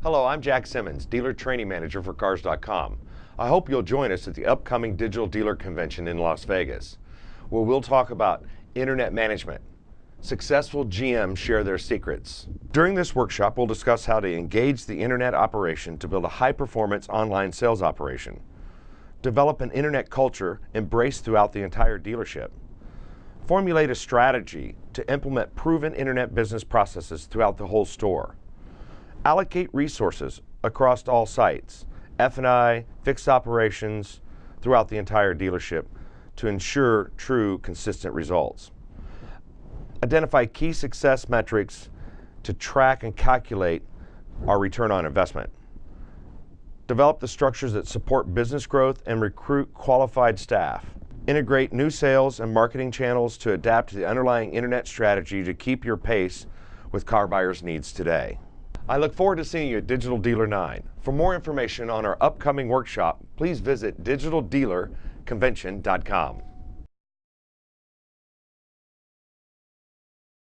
Hello, I'm Jack Simmons, Dealer Training Manager for Cars.com. I hope you'll join us at the upcoming Digital Dealer Convention in Las Vegas, where we'll talk about internet management. Successful GMs share their secrets. During this workshop, we'll discuss how to engage the internet operation to build a high-performance online sales operation, develop an internet culture embraced throughout the entire dealership, formulate a strategy to implement proven internet business processes throughout the whole store, allocate resources across all sites, F&I, fixed operations throughout the entire dealership to ensure true, consistent results. Identify key success metrics to track and calculate our return on investment. Develop the structures that support business growth and recruit qualified staff. Integrate new sales and marketing channels to adapt to the underlying internet strategy to keep your pace with car buyers' needs today. I look forward to seeing you at Digital Dealer 9. For more information on our upcoming workshop, please visit digitaldealerconvention.com.